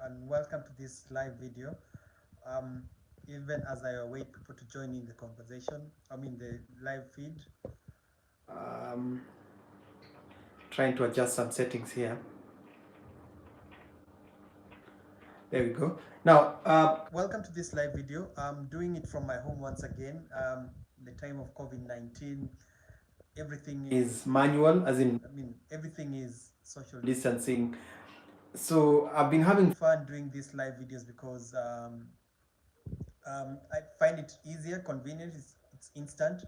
and welcome to this live video. Um, Even as I await people to join in the conversation, the live feed. Um, Trying to adjust some settings here. There we go. Now, welcome to this live video. I'm doing it from my home once again. The time of COVID-19, everything is manual, as in, everything is social distancing. So I've been having fun doing these live videos because I find it easier, convenient, it's instant.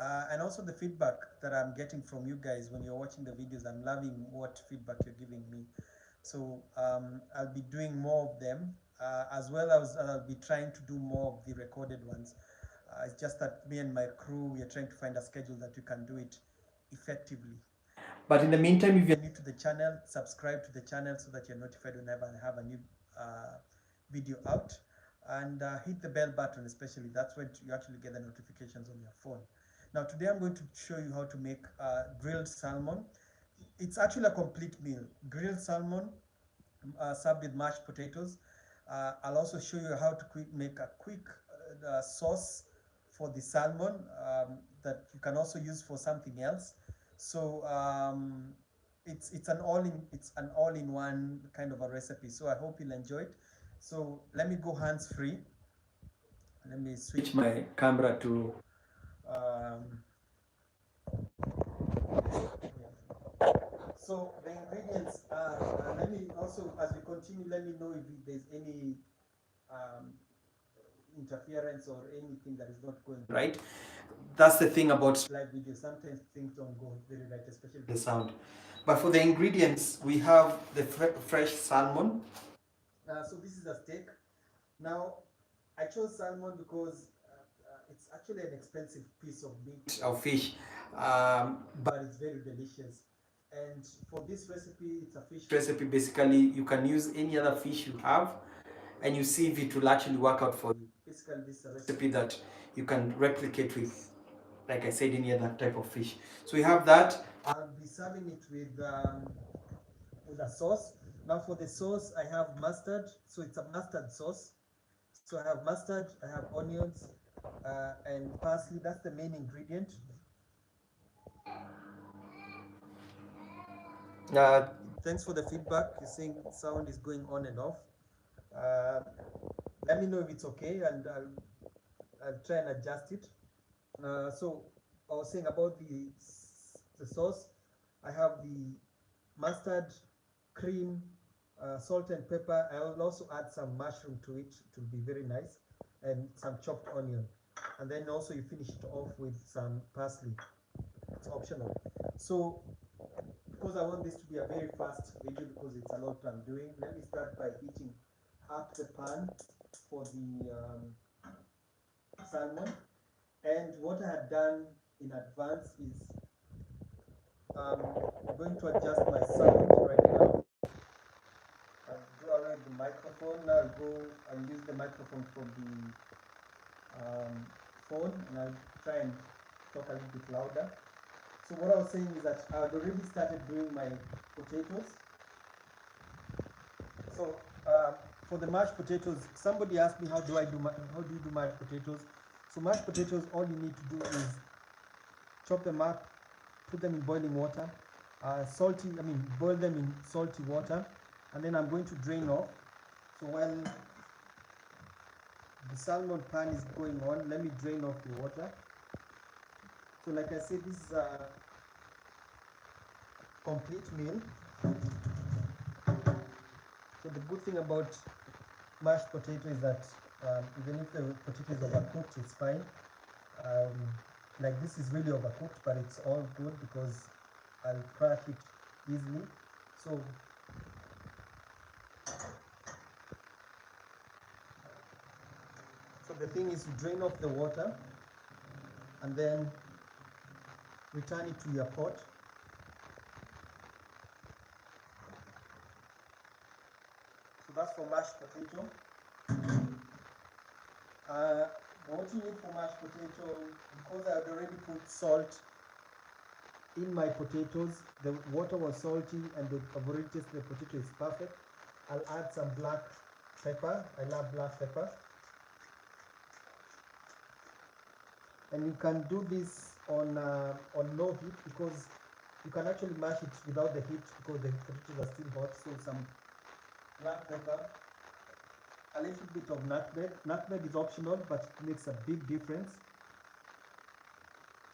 And also the feedback that I'm getting from you guys when you're watching the videos, I'm loving what feedback you're giving me. So I'll be doing more of them, as well as I'll be trying to do more of the recorded ones. It's just that me and my crew, we are trying to find a schedule that we can do it effectively. But in the meantime, if you're new to the channel, subscribe to the channel so that you're notified whenever I have a new video out. And hit the bell button, especially. That's when you actually get the notifications on your phone. Now, today I'm going to show you how to make grilled salmon. It's actually a complete meal. Grilled salmon served with mashed potatoes. I'll also show you how to make a quick sauce for the salmon that you can also use for something else. So it's an all-in-one kind of a recipe. So I hope you'll enjoy it. So let me go hands-free. Let me switch my camera to so the ingredients are, let me also, as we continue, let me know if there's any um, interference or anything that is not going right. That's the thing about live videos. Sometimes things don't go very right, especially the sound. But for the ingredients, we have the fresh salmon. So this is a steak. Now, I chose salmon because it's actually an expensive piece of meat or fish, but it's very delicious. And for this recipe, it's a fish recipe. Basically, you can use any other fish you have, and you see if it will actually work out for you. Basically, this is a recipe that you can replicate with, like I said, any other type of fish. So we have that. I'll be serving it with a sauce. Now for the sauce, I have mustard. So it's a mustard sauce. So I have mustard, I have onions, and parsley. That's the main ingredient. Uh, Thanks for the feedback. You're saying sound is going on and off. Uh, Let me know if it's okay, and I'll try and adjust it. So I was saying about the sauce. I have the mustard, cream, salt and pepper. I will also add some mushroom to it. It will be very nice, and some chopped onion. And then also you finish it off with some parsley. It's optional. So because I want this to be a very fast video because it's a lot I'm doing, let me start by heating up the pan for the salmon. And what I had done in advance is I'm going to adjust my sound right now. I'll do away with the microphone. Now I'll use the microphone from the phone, and I'll try and talk a little bit louder. So what I was saying is that I had already started doing my potatoes. So for the mashed potatoes, somebody asked me how do you do mashed potatoes? So mashed potatoes, all you need to do is chop them up, put them in boiling water, boil them in salty water, and then I'm going to drain off. So while the salmon pan is going on, let me drain off the water. So like I said, this is a complete meal. So the good thing about mashed potato is that even if the potato is overcooked, it's fine. Like this is really overcooked, but it's all good because I'll crush it easily. So the thing is, you drain off the water and then return it to your pot. So that's for mashed potato. What you need for mashed potato, because I had already put salt in my potatoes, the water was salty and I've already tasted the potato is perfect. I'll add some black pepper. I love black pepper. And you can do this on no heat, because you can actually mash it without the heat because the potatoes are still hot. So some black pepper, a little bit of nutmeg. Nutmeg is optional, but it makes a big difference.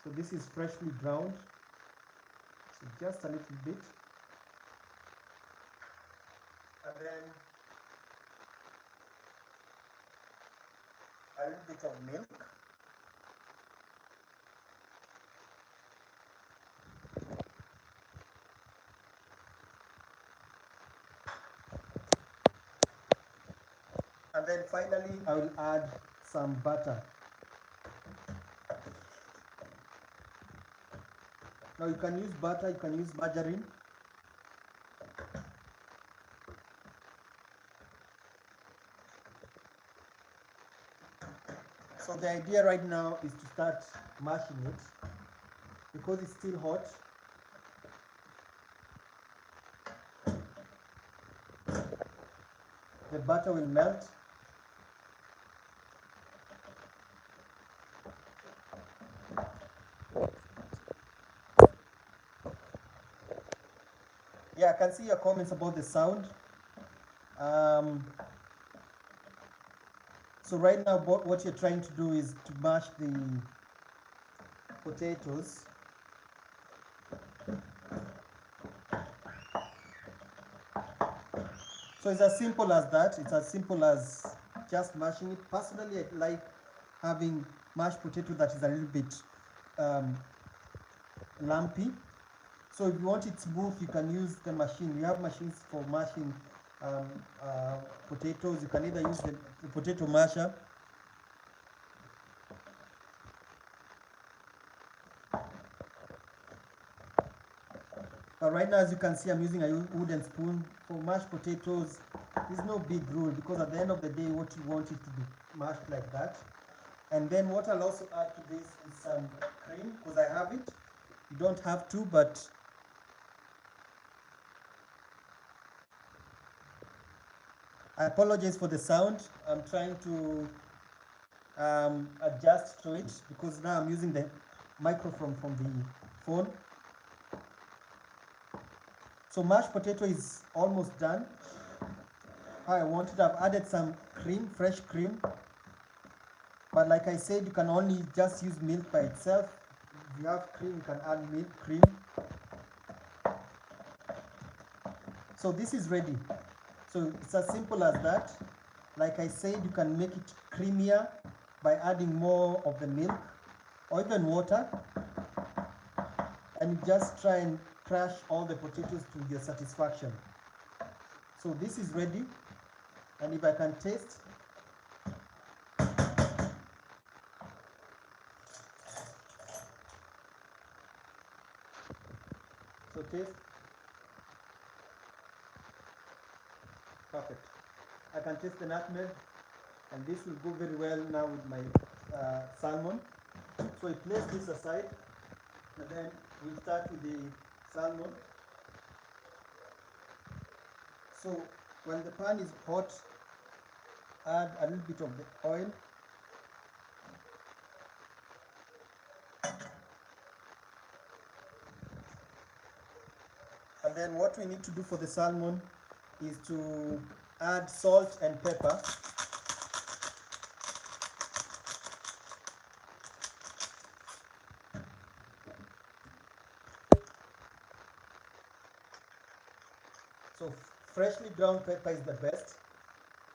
So this is freshly ground, so just a little bit. And then a little bit of milk. And then finally, I will add some butter. Now you can use butter, you can use margarine. So the idea right now is to start mashing it, because it's still hot. The butter will melt. Yeah, I can see your comments about the sound. So right now, what you're trying to do is to mash the potatoes. So it's as simple as that. It's as simple as just mashing it. Personally, I like having mashed potato that is a little bit lumpy. So if you want it smooth, you can use the machine. We have machines for mashing potatoes. You can either use the potato masher. But right now, as you can see, I'm using a wooden spoon. For mashed potatoes, there's no big rule, because at the end of the day, what you want is to be mashed like that. And then what I'll also add to this is some cream, because I have it. You don't have to, but I apologize for the sound. I'm trying to adjust to it, because now I'm using the microphone from the phone. So mashed potato is almost done. I wanted, I've added some cream, fresh cream. But like I said, you can only just use milk by itself. If you have cream, you can add milk, cream. So this is ready. So it's as simple as that. Like I said, you can make it creamier by adding more of the milk or even water. And you just try and crush all the potatoes to your satisfaction. So this is ready. And if I can taste, so taste, perfect. I can taste the nutmeg, and this will go very well now with my salmon. So I place this aside, and then we'll start with the salmon. So when the pan is hot, add a little bit of the oil. And then what we need to do for the salmon is to add salt and pepper. So freshly ground pepper is the best.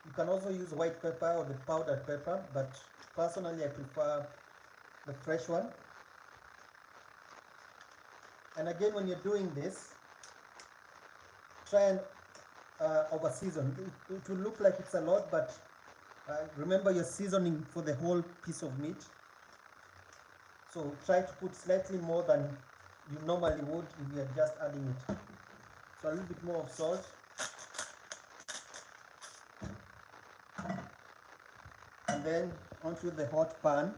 You can also use white pepper or the powdered pepper, but personally I prefer the fresh one. And again, when you're doing this, try and over season. It will look like it's a lot, but remember you're seasoning for the whole piece of meat. So try to put slightly more than you normally would if you're just adding it. So a little bit more of salt. And then onto the hot pan.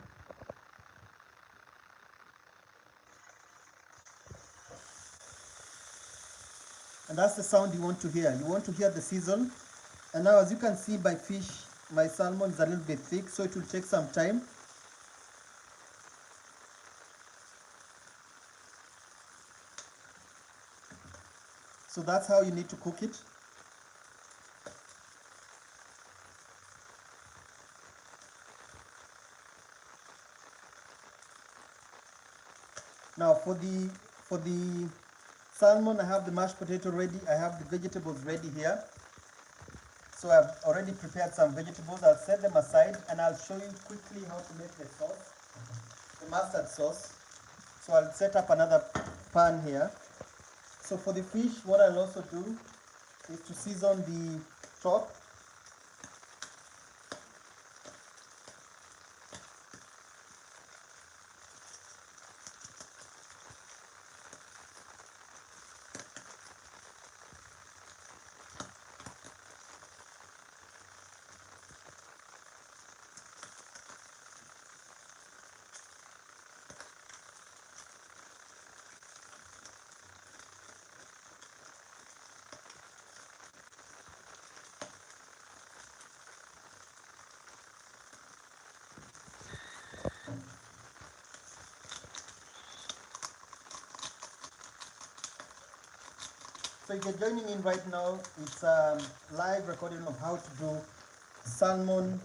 And that's the sound you want to hear. You want to hear the sizzle. And now as you can see, my salmon is a little bit thick, so it will take some time. So that's how you need to cook it. Now for the salmon, I have the mashed potato ready. I have the vegetables ready here. So I've already prepared some vegetables. I'll set them aside and I'll show you quickly how to make the sauce, the mustard sauce. So I'll set up another pan here. So for the fish, what I'll also do is to season the top. So if you're joining in right now, it's a live recording of how to do salmon,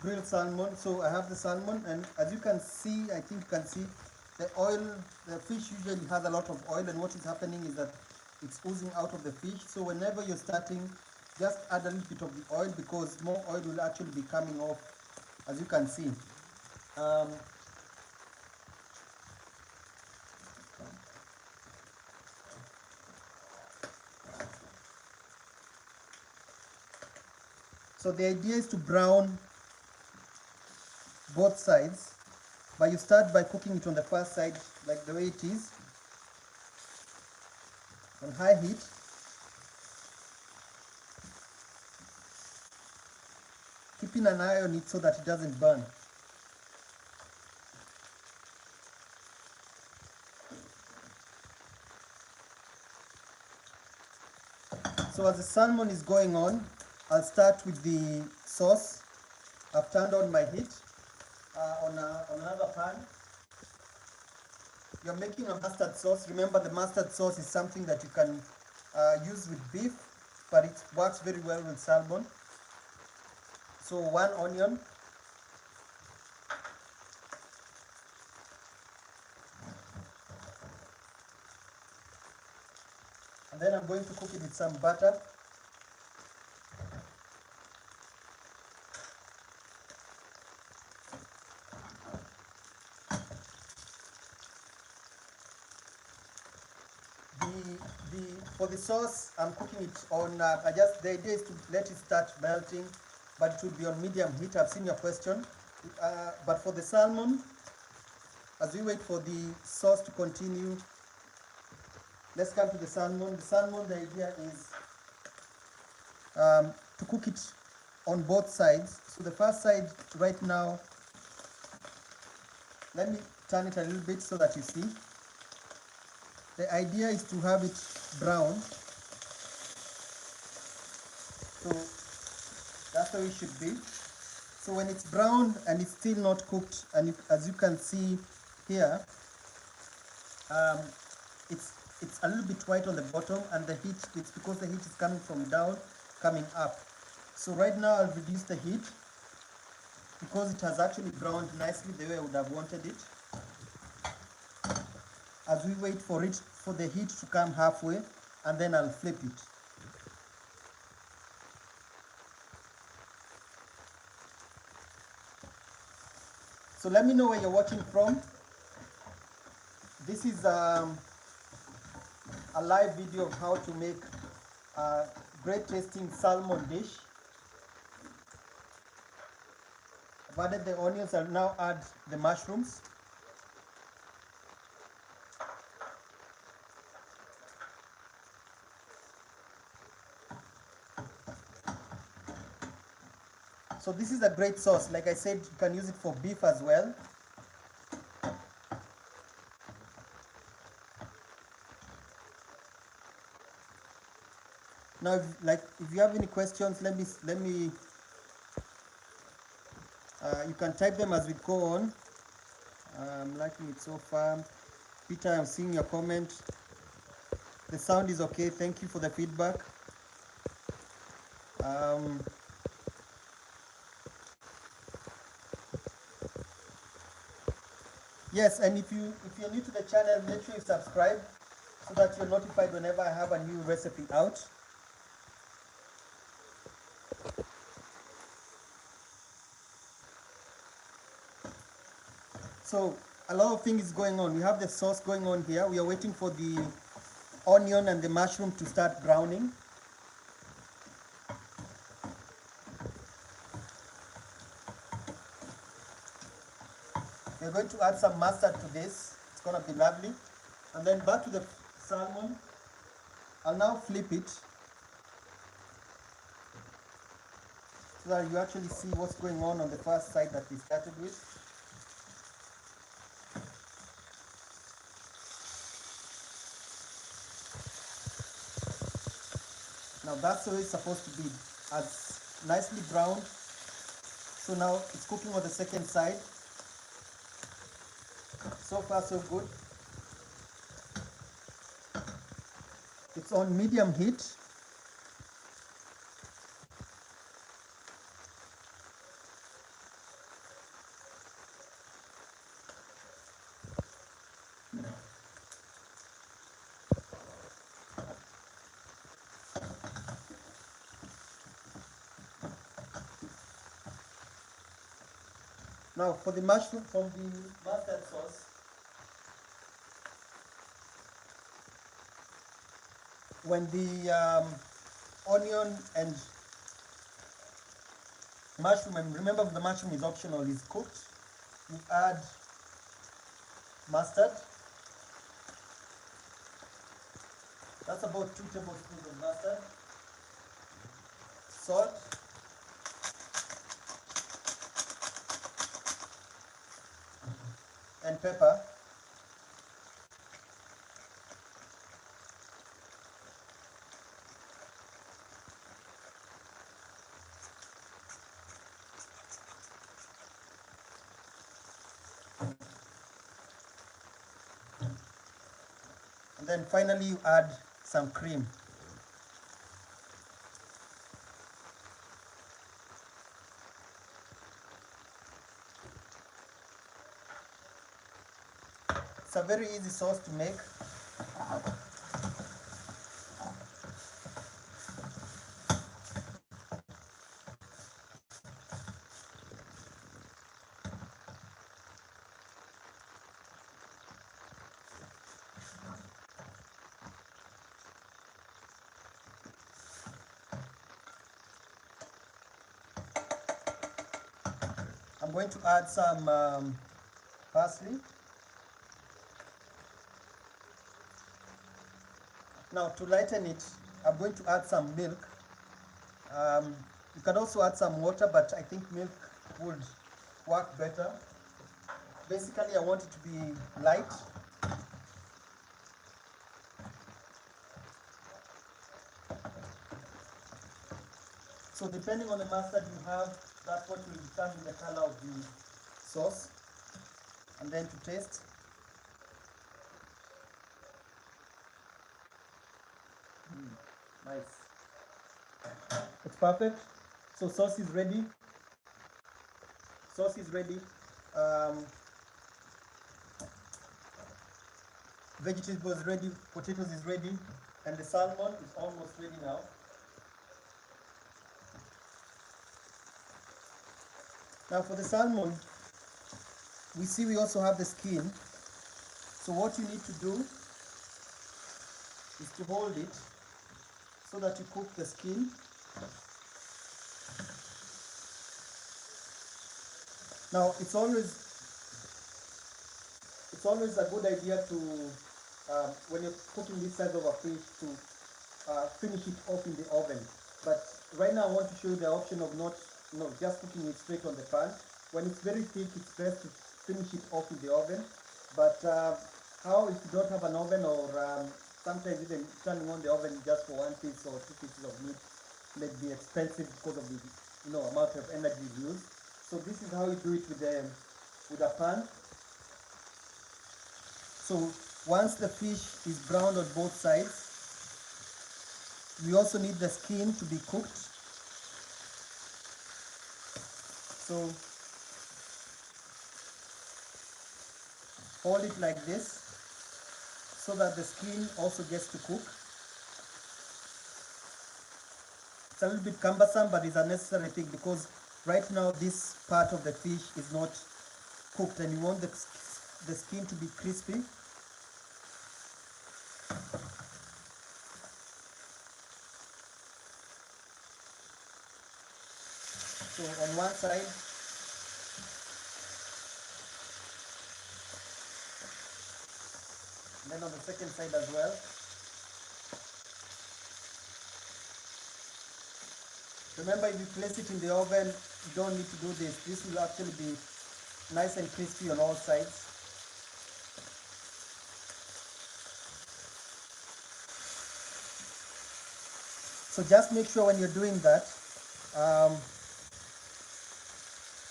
grilled salmon. So I have the salmon, and as you can see, I think you can see the oil. The fish usually has a lot of oil, and what is happening is that it's oozing out of the fish. So whenever you're starting, just add a little bit of the oil, because more oil will actually be coming off, as you can see. So the idea is to brown both sides, but you start by cooking it on the first side like the way it is, on high heat. Keeping an eye on it so that it doesn't burn. So as the salmon is going on, I'll start with the sauce. I've turned on my heat on another pan. You're making a mustard sauce. Remember, the mustard sauce is something that you can use with beef, but it works very well with salmon. So 1 onion. And then I'm going to cook it with some butter. For the sauce, I'm cooking it on, the idea is to let it start melting, but it will be on medium heat. I've seen your question. But for the salmon, as we wait for the sauce to continue, let's come to the salmon. The salmon, the idea is to cook it on both sides. So the first side right now, let me turn it a little bit so that you see. The idea is to have it brown. So that's how it should be. So when it's brown and it's still not cooked, and as you can see here, it's a little bit white on the bottom, and the heat, it's because the heat is coming from down, coming up. So right now I'll reduce the heat because it has actually browned nicely the way I would have wanted it. As we wait for the heat to come halfway, and then I'll flip it. So let me know where you're watching from. This is a live video of how to make a great tasting salmon dish. I've added the onions. I'll now add the mushrooms. So this is a great sauce. Like I said, you can use it for beef as well. Now, if you have any questions, let me you can type them as we go on. I'm liking it so far. Peter, I'm seeing your comment. The sound is okay. Thank you for the feedback. Yes, and if you're new to the channel, make sure you subscribe so that you're notified whenever I have a new recipe out. So a lot of things going on. We have the sauce going on here. We are waiting for the onion and the mushroom to start browning. We're going to add some mustard to this. It's going to be lovely. And then back to the salmon. I'll now flip it so that you actually see what's going on the first side that we started with. Now that's the way it's supposed to be, as nicely browned. So now it's cooking on the second side. So far so good. It's on medium heat. Now for the mushroom, from the mustard sauce, when the onion and mushroom, and remember the mushroom is optional, is cooked, you add mustard. That's about 2 tablespoons of mustard, salt, and pepper. And then finally you add some cream. It's a very easy sauce to make. I'm going to add some parsley. Now to lighten it, I'm going to add some milk. You can also add some water, but I think milk would work better. Basically, I want it to be light. So depending on the mustard you have, that's what will determine the color of the sauce. And then to taste. Nice. It's perfect. So sauce is ready. Sauce is ready. Vegetables ready. Potatoes is ready. And the salmon is almost ready now. Now for the salmon, we see we also have the skin. So what you need to do is to hold it so that you cook the skin. Now it's always a good idea to when you're cooking this size of a fish to finish it off in the oven. But right now I want to show you the option of not just cooking it straight on the pan. When it's very thick, it's best to finish it off in the oven. But how if you don't have an oven or sometimes even turning on the oven just for 1 piece or 2 pieces of meat may be expensive because of the amount of energy used. So this is how you do it with a pan. So once the fish is browned on both sides, we also need the skin to be cooked. So hold it like this so that the skin also gets to cook. It's a little bit cumbersome, but it's a necessary thing because right now this part of the fish is not cooked and you want the skin to be crispy. So on one side, and then on the second side as well. Remember, if you place it in the oven, you don't need to do this. This will actually be nice and crispy on all sides. So just make sure when you're doing that,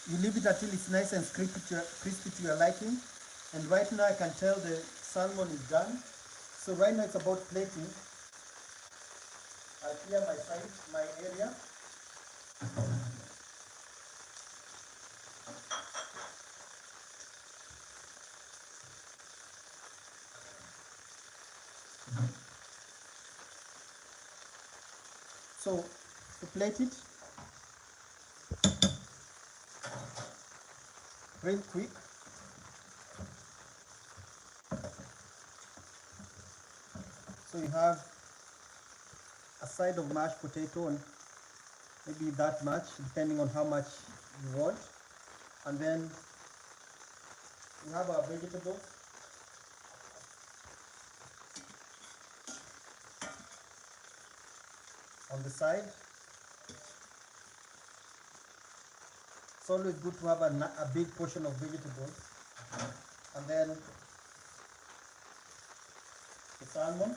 you leave it until it's nice and crispy to your liking. And right now I can tell the salmon is done. So right now it's about plating. I'll clear my area. So to plate it, real quick. So you have a side of mashed potato and maybe that much, depending on how much you want. And then you have our vegetables. On the side. It's always good to have a big portion of vegetables. And then the salmon.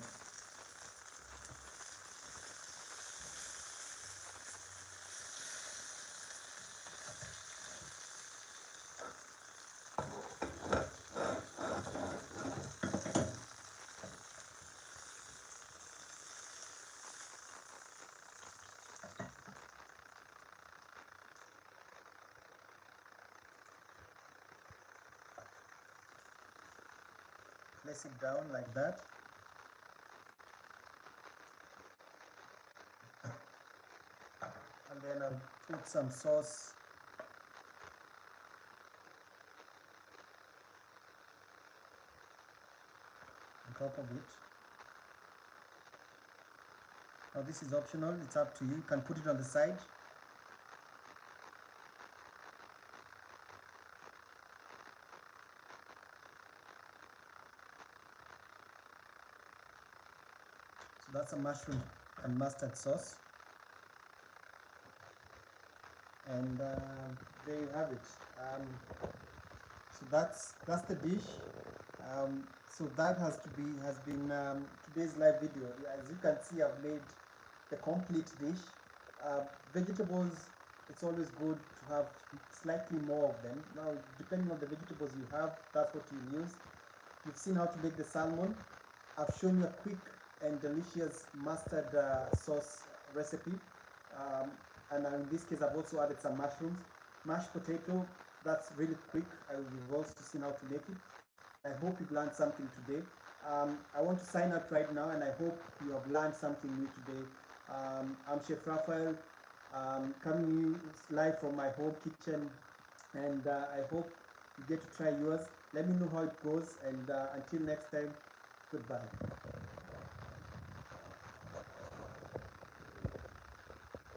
Place it down like that. And then I'll put some sauce on top of it. Now this is optional, it's up to you. You can put it on the side. So that's a mushroom and mustard sauce. And there you have it. So that's the dish. So that has been today's live video. As you can see, I've made the complete dish. Vegetables, it's always good to have slightly more of them. Now, depending on the vegetables you have, that's what you use. You've seen how to make the salmon. I've shown you a quick and delicious mustard sauce recipe. And in this case, I've also added some mushrooms. Mashed potato, that's really quick. You've also seen how to make it. I hope you've learned something today. I want to sign out right now, and I hope you have learned something new today. I'm Chef Raphael, coming live from my home kitchen, and I hope you get to try yours. Let me know how it goes, and until next time, goodbye.